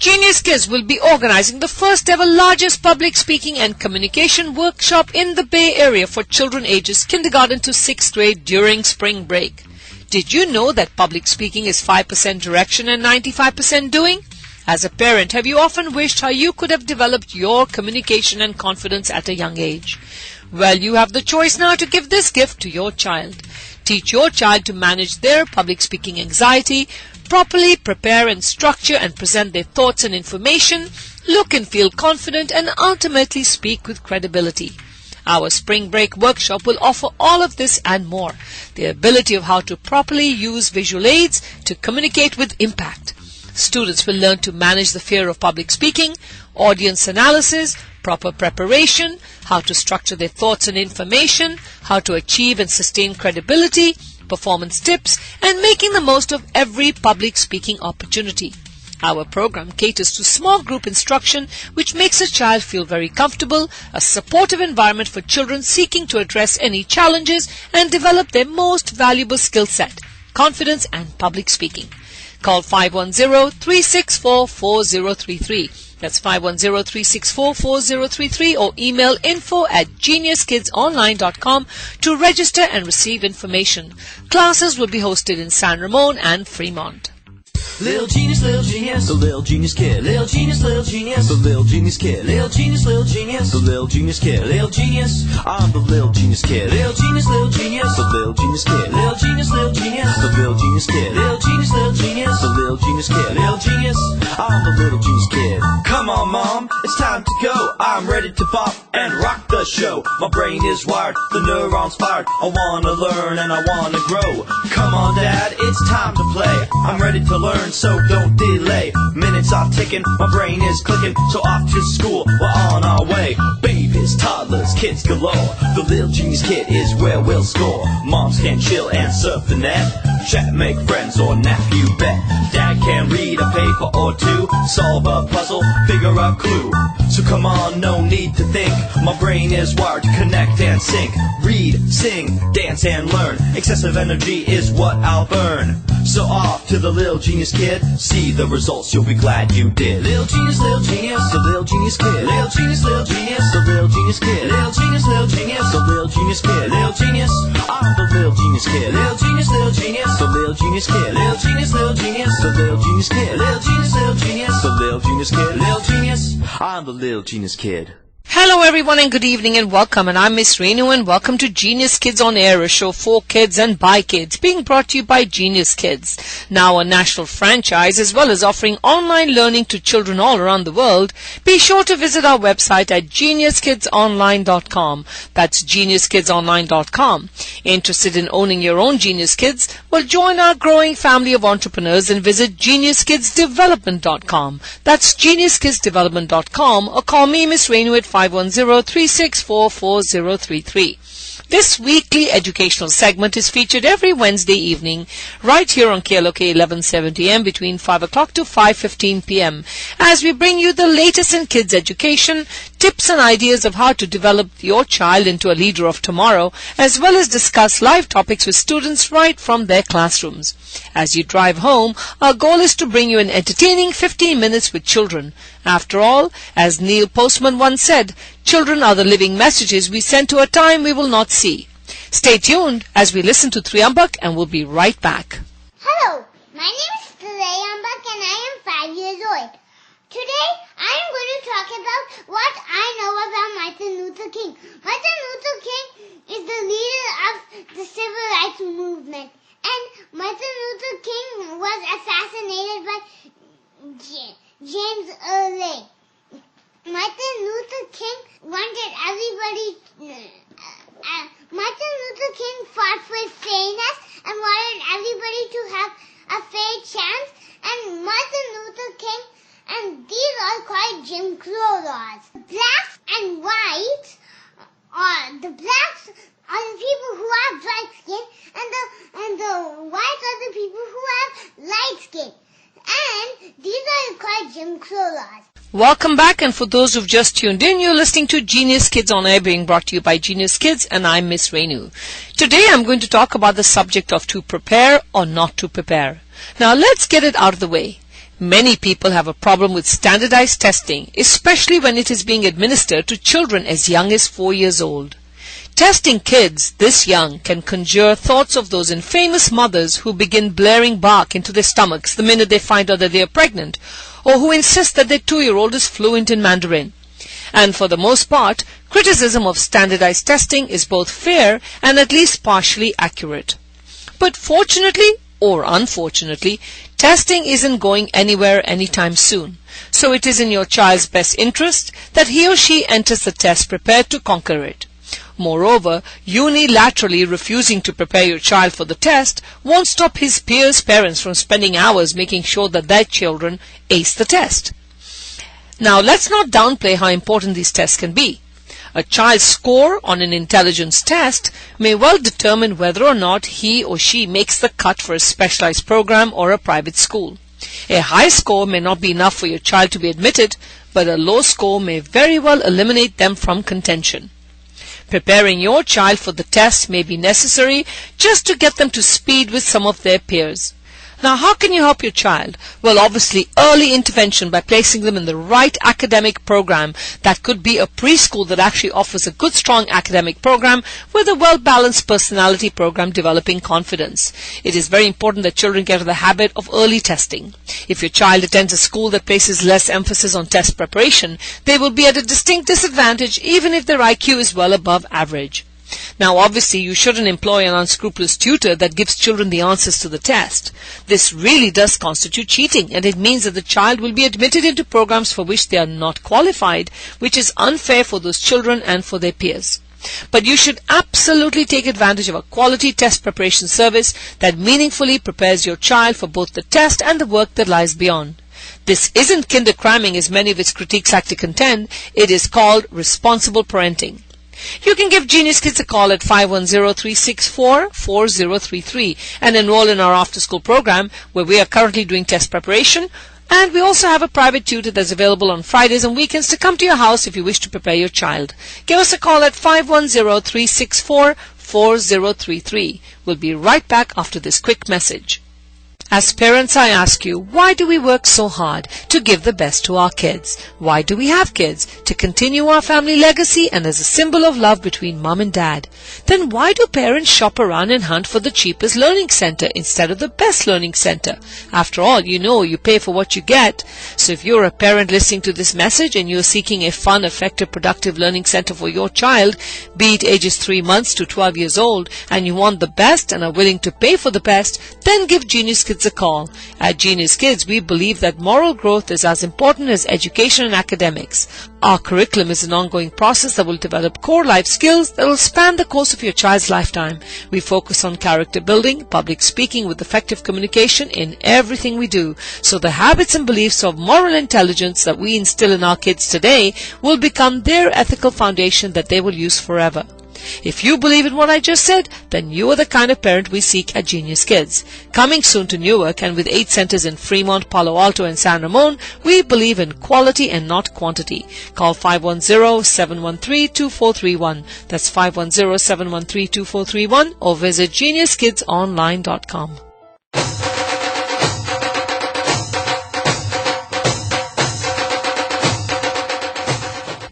Genius Kids will be organizing the first ever largest public speaking and communication workshop in the Bay Area for children ages kindergarten to 6th grade during spring break. Did you know that public speaking is 5% direction and 95% doing? As a parent, have you often wished how you could have developed your communication and confidence at a young age? Well, you have the choice now to give this gift to your child. Teach your child to manage their public speaking anxiety, properly prepare and structure and present their thoughts and information, look and feel confident, and ultimately speak with credibility. Our spring break workshop will offer all of this and more. The ability of how to properly use visual aids to communicate with impact. Students will learn to manage the fear of public speaking, audience analysis, proper preparation, how to structure their thoughts and information, how to achieve and sustain credibility, performance tips, and making the most of every public speaking opportunity. Our program caters to small group instruction, which makes a child feel very comfortable, a supportive environment for children seeking to address any challenges and develop their most valuable skill set, confidence and public speaking. Call 510-364-4033. That's 510-364-4033 or email info@geniuskidsonline.com to register and receive information. Classes will be hosted in San Ramon and Fremont. Little genius, the little genius kid. Little genius, the little genius kid. Little genius, the little genius kid. Little genius, I'm the little genius kid. Little genius, the little genius kid. Little genius, the little genius kid. Little genius, the little genius kid. Little genius, I'm the little genius kid. Come on, Mom, it's time to go. I'm ready to pop and rock the show. My brain is wired, the neurons fired. I wanna learn and I wanna grow. Come on, Dad, it's time to play. I'm ready to learn, so don't delay. Minutes are ticking, my brain is clicking. So off to school, we're on our way. Babies, toddlers, kids galore. The little genius kid is where we'll score. Moms can chill and surf the net, chat, make friends, or nap, you bet. Dad can read a paper or two, solve a puzzle, figure a clue. So come on, no need to think. My brain is wired to connect and sync. Read, sing, dance and learn. Excessive energy is what I'll burn. So off to the little genius kid. See the results, you'll be glad you did. Little genius, the little genius kid. Little genius, the little genius kid. Little genius, the little genius kid. Little genius, I'm the little genius kid. Little genius, the little genius kid. Little genius, the little genius kid. Little genius, the little genius kid. Little genius, I'm the little genius kid. Hello everyone and good evening and welcome, and I'm Miss Renu and welcome to Genius Kids on Air, a show for kids and by kids, being brought to you by Genius Kids, now a national franchise as well as offering online learning to children all around the world. Be sure to visit our website at geniuskidsonline.com. That's geniuskidsonline.com. Interested in owning your own Genius Kids? Well, join our growing family of entrepreneurs and visit geniuskidsdevelopment.com. That's geniuskidsdevelopment.com, or call me, Miss Renu, at 510-364-4033. This weekly educational segment is featured every Wednesday evening right here on KLOK 1170 AM between 5 o'clock to 5:15 p.m. as we bring you the latest in kids education, tips and ideas of how to develop your child into a leader of tomorrow, as well as discuss live topics with students right from their classrooms. As you drive home, our goal is to bring you an entertaining 15 minutes with children. After all, as Neil Postman once said, children are the living messages we send to a time we will not see. Stay tuned as we listen to Triambak, and we'll be right back. Hello, my name is Triambak and I am 5 years old. Today I am going to talk about what I know about Martin Luther King. Martin Luther King is the leader of the civil rights movement, and Martin Luther King was assassinated by James Earl. Martin Luther King wanted everybody. Martin Luther King fought for fairness and wanted everybody to have a fair chance. And Martin Luther King, and these are called Jim Crow laws. Blacks and whites the blacks are the people who have dark skin, and the whites are the people who have light skin. And these are called Jim Crow laws. Welcome back, and for those who've just tuned in, you're listening to Genius Kids on Air, being brought to you by Genius Kids, and I'm Miss Renu. Today I'm going to talk about the subject of to prepare or not to prepare. Now let's get it out of the way. Many people have a problem with standardized testing, especially when it is being administered to children as young as 4 years old. Testing kids this young can conjure thoughts of those infamous mothers who begin blaring bark into their stomachs the minute they find out that they are pregnant, or who insist that their 2-year-old is fluent in Mandarin. And for the most part, criticism of standardized testing is both fair and at least partially accurate. But fortunately or unfortunately, testing isn't going anywhere anytime soon. So it is in your child's best interest that he or she enters the test prepared to conquer it. Moreover, unilaterally refusing to prepare your child for the test won't stop his peers' parents from spending hours making sure that their children ace the test. Now, let's not downplay how important these tests can be. A child's score on an intelligence test may well determine whether or not he or she makes the cut for a specialized program or a private school. A high score may not be enough for your child to be admitted, but a low score may very well eliminate them from contention. Preparing your child for the test may be necessary just to get them to speed with some of their peers. Now, how can you help your child? Well, obviously, early intervention by placing them in the right academic program. That could be a preschool that actually offers a good, strong academic program with a well-balanced personality program developing confidence. It is very important that children get into the habit of early testing. If your child attends a school that places less emphasis on test preparation, they will be at a distinct disadvantage even if their IQ is well above average. Now, obviously, you shouldn't employ an unscrupulous tutor that gives children the answers to the test. This really does constitute cheating, and it means that the child will be admitted into programs for which they are not qualified, which is unfair for those children and for their peers. But you should absolutely take advantage of a quality test preparation service that meaningfully prepares your child for both the test and the work that lies beyond. This isn't kinder cramming as many of its critiques like to contend. It is called responsible parenting. You can give Genius Kids a call at 510-364-4033 and enroll in our after-school program where we are currently doing test preparation, and we also have a private tutor that's available on Fridays and weekends to come to your house if you wish to prepare your child. Give us a call at 510-364-4033. We'll be right back after this quick message. As parents, I ask you, why do we work so hard to give the best to our kids? Why do we have kids? To continue our family legacy and as a symbol of love between mom and dad. Then why do parents shop around and hunt for the cheapest learning center instead of the best learning center? After all, you know you pay for what you get. So if you're a parent listening to this message and you're seeking a fun, effective, productive learning center for your child, be it ages 3 months to 12 years old, and you want the best and are willing to pay for the best, then give Genius Kids a call. At Genius Kids, we believe that moral growth is as important as education and academics. Our curriculum is an ongoing process that will develop core life skills that will span the course of your child's lifetime. We focus on character building, public speaking with effective communication in everything we do, so the habits and beliefs of moral intelligence that we instill in our kids today will become their ethical foundation that they will use forever. If you believe in what I just said, then you are the kind of parent we seek at Genius Kids. Coming soon to Newark, and with 8 centers in Fremont, Palo Alto, and San Ramon, we believe in quality and not quantity. Call 510-713-2431. That's 510-713-2431, or visit geniuskidsonline.com.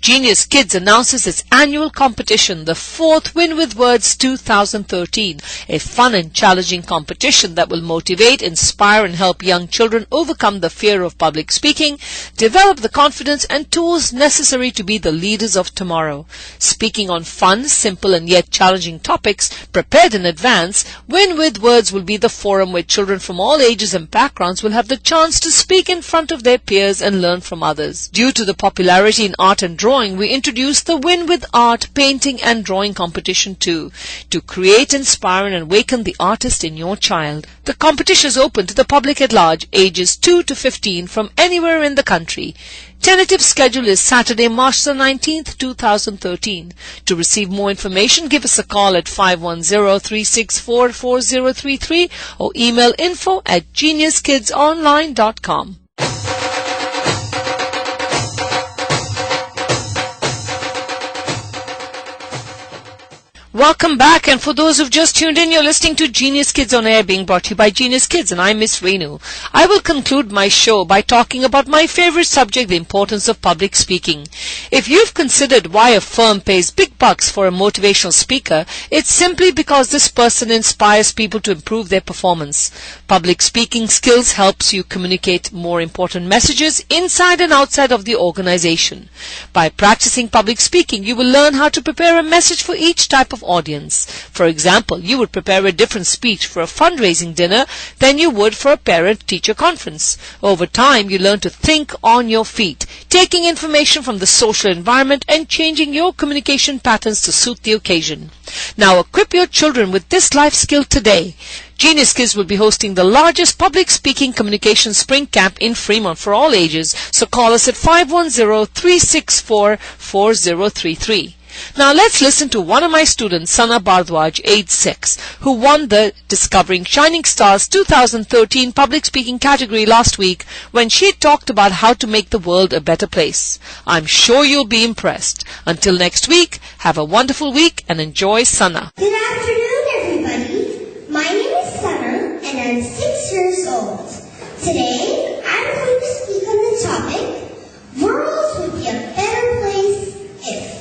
Genius Kids announces its annual competition, the 4th Win with Words 2013, a fun and challenging competition that will motivate, inspire, and help young children overcome the fear of public speaking, develop the confidence and tools necessary to be the leaders of tomorrow. Speaking on fun, simple, and yet challenging topics prepared in advance, Win with Words will be the forum where children from all ages and backgrounds will have the chance to speak in front of their peers and learn from others. Due to the popularity in art and drawing, we introduced the Win with Art, Painting and Drawing competition too, to create, inspire and awaken the artist in your child. The competition is open to the public at large, ages 2 to 15 from anywhere in the country. Tentative schedule is Saturday, March the 19th, 2013. To receive more information, give us a call at 510-364-4033 or email info@geniuskidsonline.com. Welcome back, and for those who've just tuned in, you're listening to Genius Kids on Air, being brought to you by Genius Kids, and I'm Miss Renu. I will conclude my show by talking about my favorite subject, the importance of public speaking. If you've considered why a firm pays big bucks for a motivational speaker, it's simply because this person inspires people to improve their performance. Public speaking skills helps you communicate more important messages inside and outside of the organization. By practicing public speaking, you will learn how to prepare a message for each type of audience. For example, you would prepare a different speech for a fundraising dinner than you would for a parent-teacher conference. Over time, you learn to think on your feet, taking information from the social environment and changing your communication patterns to suit the occasion. Now, equip your children with this life skill today. Genius Kids will be hosting the largest public speaking communication spring camp in Fremont for all ages, so call us at 510-364-4033. Now let's listen to one of my students, Sana Bardwaj, age 6, who won the Discovering Shining Stars 2013 public speaking category last week when she talked about how to make the world a better place. I'm sure you'll be impressed. Until next week, have a wonderful week and enjoy Sana. Good afternoon, everybody. My name is Sana and I'm 6 years old. Today, I'm going to speak on the topic, worlds would be a better place if.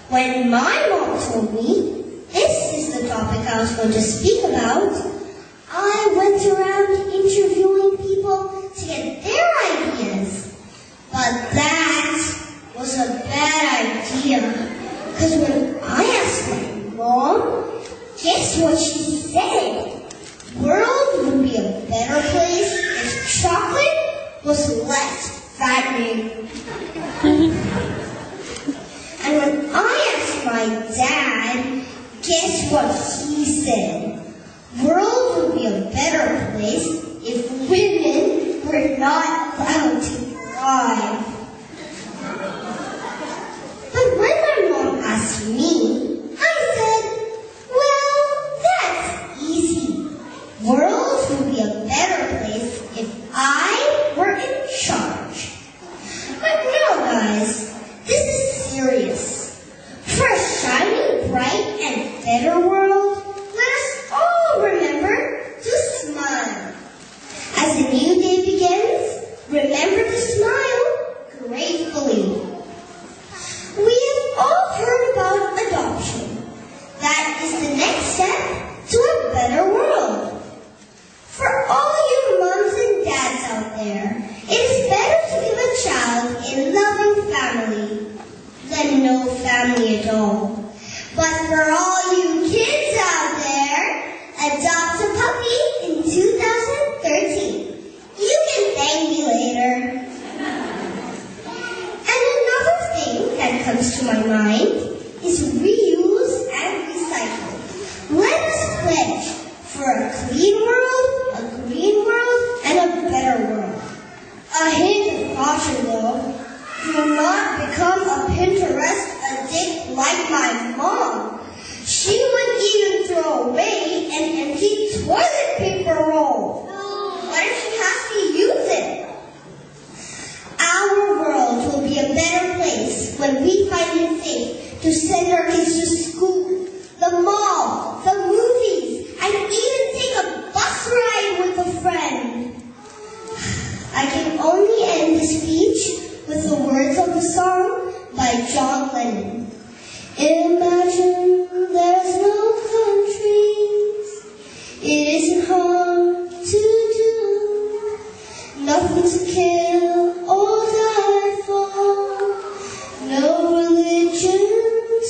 When my mom told me this is the topic I was going to speak about, I went around interviewing people to get their ideas. But that was a bad idea, because when I asked my mom, guess what she said? World would be a better place if chocolate was less fattening. And when I asked my dad, guess what he said? World would be a better place if women were not allowed to drive. But when my mom asked me, I said, well, that's easy. World would be a better place if I were in charge. But no, guys, this is serious. For a shiny, bright, and better world, let us all remember to smile. As a new day begins, remember to smile gratefully. We have all heard about adoption. That is the next step to a better world. For all you moms and dads out there, it is better to give a child a loving family than no family at all. But for all you kids out there, adopt a puppy in 2013. You can thank me later. And another thing that comes to my mind is reuse and recycle. Let us pledge for a clean world, a green world, and a better world. A hint of caution though, do not become a Pinterest addict like my mom. She would even throw away an empty toilet paper roll. What if she has to use it? Our world will be a better place when we find it safe to send our kids to school, the mall, the movies, and even take a bus ride with a friend. I can only end this speech with the words of the song by John Lennon. Imagine there's no countries. It isn't hard to do. Nothing to kill or die for. No religion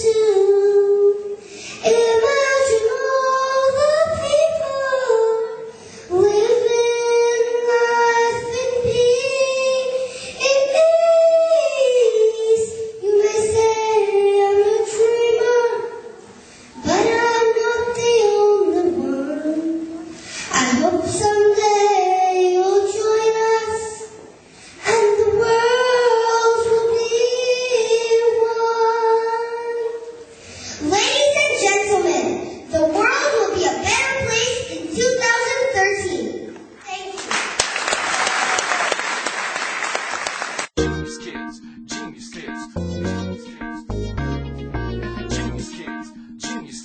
too. Imagine all the people living life in peace. You may say I'm a dreamer, but I'm not the only one. I hope someday you'll join us, and the world will be one. Ladies and gentlemen, the world will be a better place in 2013. Thank you. Genius Kids, Genius Kids, Genius Kids, Genius Kids, Genius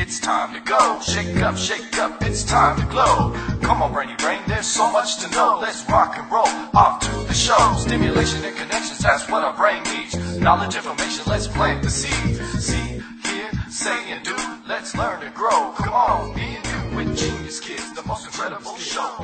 it's time to go. Shake up, it's time to glow. Come on, Brainy Brain, there's so much to know. Let's rock and roll, off to the show. Stimulation and connections, that's what our brain needs. Knowledge, information, let's plant the seed. See, hear, say, and do. Let's learn and grow. Come on, me and you with Genius Kids, the most incredible show.